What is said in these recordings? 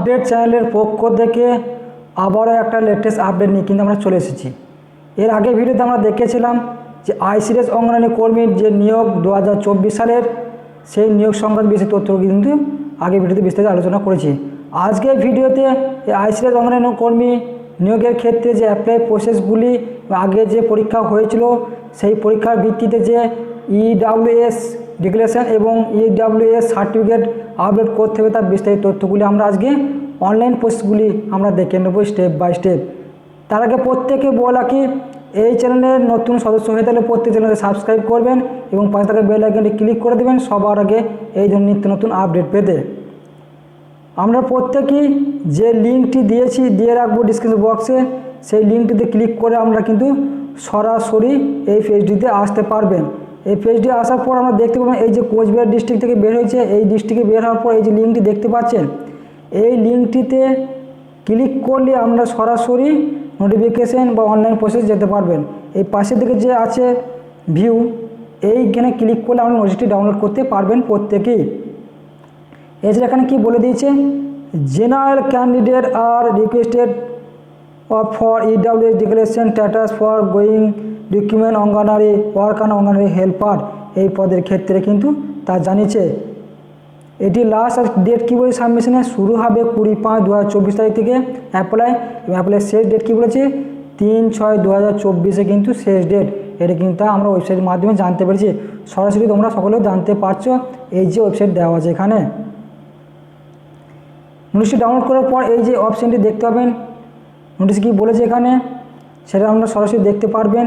Update চ্যানেলের পক্ষ থেকে আবারও একটা লেটেস্ট আপডেট নিয়ে কিন্তু আমরা চলে এসেছি। এর আগে ভিডিওতে আমরা দেখেছিলাম যে আইসিডিএস অঙ্গনওয়াড়ি কর্মীর যে নিয়োগ 2024 সালের সেই নিয়োগ সংক্রান্ত বেশি তথ্য কিন্তু আগে ভিডিওতে বিস্তারিত আলোচনা করেছি। আজকের ভিডিওতে এই আইসিডিএস অঙ্গনওয়াড়ি কর্মী নিয়োগের ক্ষেত্রে যে অ্যাপ্লাই প্রসেসগুলি আগে যে পরীক্ষা হয়েছিল সেই পরীক্ষার ভিত্তিতে যে EWS ডিক্লারেশন এবং EWS সার্টিফিকেট আপলোড করতে হবে তার বিস্তারিত তথ্যগুলি আমরা আজকে অনলাইন প্রসেসগুলি আমরা দেখে নেব স্টেপ বাই স্টেপ। তার আগে প্রত্যেকে বলা কি এই চ্যানেলের নতুন সদস্য হয়ে তাহলে প্রত্যেক চ্যানেলকে সাবস্ক্রাইব করবেন এবং পাশে থাকা বেল আইকনটি ক্লিক করে দেবেন সবার আগে এই ধরনের নিত্য নতুন আপডেট পেতে। আমরা প্রত্যেকেই যে লিঙ্কটি দিয়ে রাখবো ডিসক্রিপশন বক্সে, সেই লিঙ্কটিতে ক্লিক করে আমরা কিন্তু সরাসরি এই পেজটিতে আসতে পারবেন। এই পেজটি আসার পর আমরা দেখতে পাবেন এই যে কোচবিহার ডিস্ট্রিক্ট থেকে বের হয়েছে, এই ডিস্ট্রিক্টে বের হওয়ার পর এই যে লিঙ্কটি দেখতে পাচ্ছেন, এই লিঙ্কটিতে ক্লিক করলে আমরা সরাসরি নোটিফিকেশন বা অনলাইন প্রসেস যেতে পারবেন। এই পাশের দিকে যে আছে ভিউ, এইখানে ক্লিক করলে আমরা নোটিশটি ডাউনলোড করতে পারবেন প্রত্যেকেই। এছাড়া এখানে কি বলে দিয়েছে, general candidate are requested for EWS declaration status for going document anganwadi worker anganwadi helper এই পদের ক্ষেত্রে কিন্তু তা জানিয়েছে। এটি লাস্ট ডেট কী বলেছে সাবমিশনে শুরু হবে 20/5/2024 তারিখ থেকে অ্যাপ্লাই, এবং অ্যাপ্লাই শেষ ডেট কী বলেছে 3/6/2024 কিন্তু শেষ ডেট। এটা কিন্তু আমরা ওয়েবসাইটের মাধ্যমে জানতে পেরেছি, সরাসরি তোমরা সকলেও জানতে পারছো। এই যে ওয়েবসাইট দেওয়া আছে এখানে নোটিশটি ডাউনলোড করার পর এই যে অপশানটি দেখতে পাবেন, নোটিশ কী বলেছে এখানে সেটা আমরা সরাসরি দেখতে পারবেন।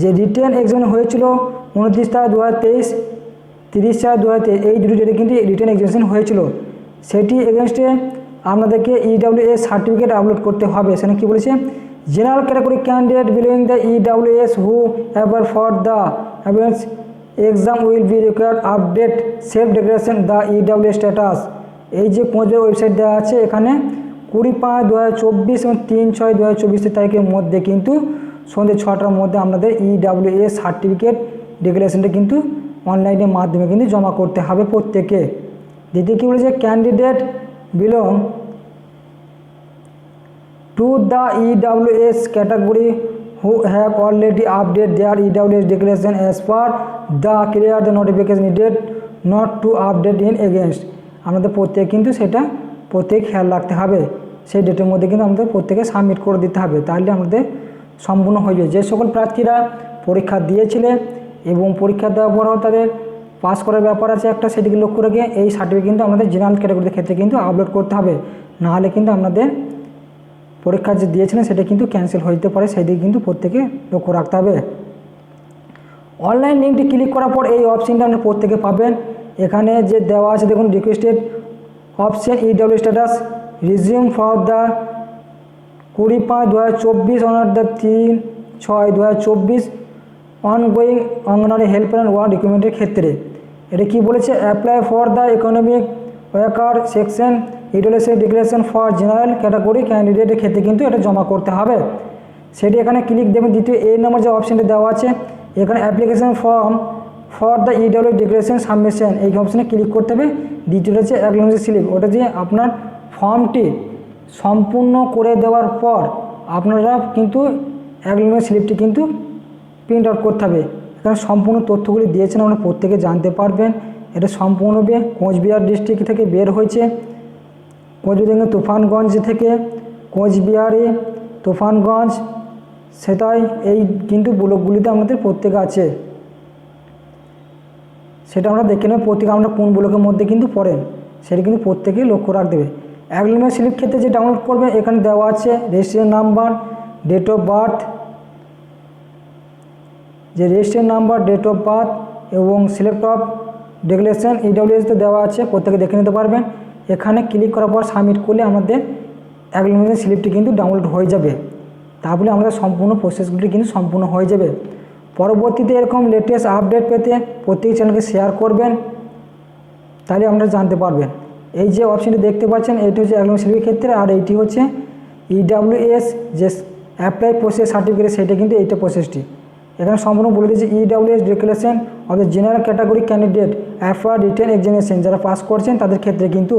যে রিটেন এক্সাম হয়েছিল 29/2023, 30/2023 এই দুটি ডেটে কিন্তু রিটেন এক্সামিনেশন হয়েছিল, সেটি এগেনস্টে আপনাদেরকে EWS সার্টিফিকেট আপলোড করতে হবে। সেখানে কী বলেছে, general category candidate belonging the EWS who apply for the advance exam will be required update self declaration the EWS status. এই যে কোচবিহার ওয়েবসাইট দেওয়া আছে এখানে 20/5/2024 এবং 3/6/2024 তারিখের মধ্যে কিন্তু সন্ধ্যে 6টার মধ্যে আপনাদের EWS সার্টিফিকেট ডিক্লারেশনটা কিন্তু অনলাইনের মাধ্যমে কিন্তু জমা করতে হবে প্রত্যেকে। দ্বিতীয় কী বলেছে, candidate belong to the EWS category who have already update their EWS declaration as per the clear the notification needed not to update in against. আমাদের প্রত্যেকে কিন্তু সেটা প্রত্যেক খেয়াল রাখতে হবে, সেই ডেটের মধ্যে কিন্তু আমাদের প্রত্যেকে সাবমিট করে দিতে হবে, তাহলে আমাদের সম্পূর্ণ হয়ে যায়। যে সকল প্রার্থীরা পরীক্ষা দিয়েছিলেন এবং পরীক্ষা দেওয়ার পরও তাদের পাস করার ব্যাপার আছে একটা, সেটিকে লক্ষ্য রেখে এই সার্টিফিকেট কিন্তু আমাদের জেনারেল ক্যাটাগরির ক্ষেত্রে কিন্তু আপলোড করতে হবে, নাহলে কিন্তু আপনাদের পরীক্ষা যে দিয়েছিলেন সেটা কিন্তু ক্যান্সেল হয়ে যেতে পারে, সেই দিকে কিন্তু প্রত্যেকে লক্ষ্য রাখতে হবে। অনলাইন লিঙ্কটি ক্লিক করার পর এই অপশানটা আপনারা প্রত্যেকে পাবেন। এখানে যে দেওয়া আছে দেখুন, requested option EWS status resume for the 20/5/2024 on the 3/6/2024 ongoing Anganwadi helper and work রিক্রুটমেন্টের ক্ষেত্রে। এটা কি বলেছে, apply for the economic worker section EWS declaration for general category ক্যান্ডিডেটের ক্ষেত্রে কিন্তু এটা জমা করতে হবে, সেটি এখানে ক্লিক দেবেন। দ্বিতীয় এই নম্বর যে অপশানটা দেওয়া আছে এখানে application form for the EWS declaration submission এই অপশানে ক্লিক করতে হবে। দ্বিতীয়টা হচ্ছে অ্যাকনোলেজমেন্ট স্লিপ, ওটা যে আপনার ফর্মটি সম্পূর্ণ করে দেওয়ার পর আপনারা কিন্তু অ্যাকনোলেজমেন্ট স্লিপটি কিন্তু প্রিন্ট আউট করতে হবে। এখানে সম্পূর্ণ তথ্যগুলি দিয়েছেন, আপনারা প্রত্যেকে জানতে পারবেন। এটা সম্পূর্ণভাবে কোচবিহার ডিস্ট্রিক্ট থেকে বের হয়েছে, কোচবিহার তুফানগঞ্জ থেকে, কোচবিহারে তুফানগঞ্জ, সেটাই এই কিন্তু ব্লকগুলিতে আমাদের প্রত্যেকে আছে, সেটা আমরা দেখে নেব প্রত্যেকে আমরা কোন ব্লকের মধ্যে কিন্তু পড়েন, সেটা কিন্তু প্রত্যেকেই লক্ষ্য রাখতে হবে। অ্যাকনোলেজমেন্ট স্লিপ ক্ষেত্রে যে ডাউনলোড করবেন এখানে দেওয়া আছে registration number, date of birth, যে registration number, date of birth এবং সিলেক্ট অফ ডিক্লারেশন EWS দেওয়া আছে, প্রত্যেকে দেখে নিতে পারবেন। এখানে ক্লিক করার পর সাবমিট করলে আমাদের অ্যাকনোলেজমেন্ট স্লিপটি কিন্তু ডাউনলোড হয়ে যাবে, তাহলে আমাদের সম্পূর্ণ প্রসেসগুলি কিন্তু সম্পূর্ণ হয়ে যাবে। পরবর্তীতে এরকম লেটেস্ট আপডেট পেতে প্রত্যেক চ্যানেলকে শেয়ার করবেন, তাহলে আপনারা জানতে পারবেন। এই যে অপশানটি দেখতে পাচ্ছেন এইটি হচ্ছে অ্যাকনোলেজমেন্ট স্লিপের ক্ষেত্রে, আর এইটি হচ্ছে EWS যে অ্যাপ্লাই প্রসেস সার্টিফিকেট, সেটা কিন্তু এইটা প্রসেসটি। এখানে সম্পূর্ণ বলে দিয়েছে EWS declaration of the general category candidate after written examination, যারা পাস করছেন তাদের ক্ষেত্রে কিন্তু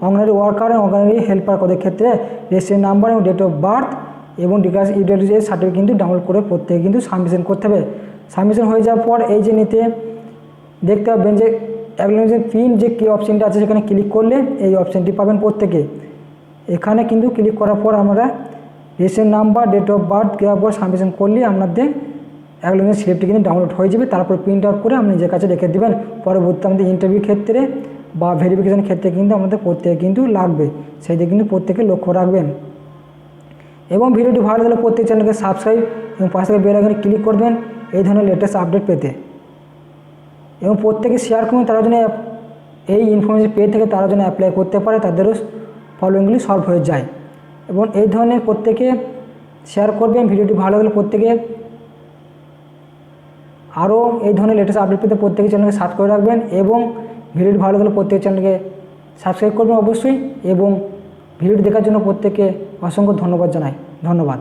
অঙ্গনারী ওয়ার্কার এবং অঙ্গনারী হেল্পার পদের ক্ষেত্রে রেজিস্ট্রেশন নাম্বার এবং ডেট অফ বার্থ এবং ডিক্লারেশন EWS সার্টিফিকেট কিন্তু ডাউনলোড করে প্রত্যেকে কিন্তু সাবমিশন করতে হবে। সাবমিশন হয়ে যাওয়ার পর এই যে নিতে দেখতে পাবেন যে অ্যাপ্লিকেশন প্রিন্ট যে কি অপশানটা আছে সেখানে ক্লিক করলে এই অপশানটি পাবেন প্রত্যেকে। এখানে কিন্তু ক্লিক করার পর আমরা registration number date of birth দেওয়ার পর সাবমিশন করলে আপনাদের অ্যাপ্লিকেশন স্লিপটি কিন্তু ডাউনলোড হয়ে যাবে। তারপর প্রিন্ট আউট করে আপনি নিজের কাছে রেখে দেবেন, পরবর্তী আমাদের ইন্টারভিউ ক্ষেত্রে বা ভেরিফিকেশন ক্ষেত্রে কিন্তু আমাদের প্রত্যেকে কিন্তু লাগবে, সেই দিকে কিন্তু প্রত্যেকে লক্ষ্য রাখবেন। এবং ভিডিওটি ভালো লাগলে প্রত্যেক চ্যানেলকে সাবস্ক্রাইব এবং পাশে থেকে বেল আইকনে ক্লিক করবেন এই ধরনের লেটেস্ট আপডেট পেতে। এবং প্রত্যেকে শেয়ার করুন, তারা যেন এই ইনফরমেশন পেয়ে থেকে তারা যেন অ্যাপ্লাই করতে পারে, তাদেরও প্রবলেমগুলি সলভ হয়ে যায়। এবং এই ধরনের প্রত্যেকে শেয়ার করবেন। ভিডিওটি ভালো লাগলে প্রত্যেকে আরও এই ধরনের লেটেস্ট আপডেট পেতে প্রত্যেকে চ্যানেলকে সাবস্ক্রাইব করে রাখবেন এবং ভিডিওটি ভালো লাগলে প্রত্যেক চ্যানেলকে সাবস্ক্রাইব করবেন অবশ্যই। এবং ভিডিওটি দেখার জন্য প্রত্যেককে অসংখ্য ধন্যবাদ জানাই। ধন্যবাদ।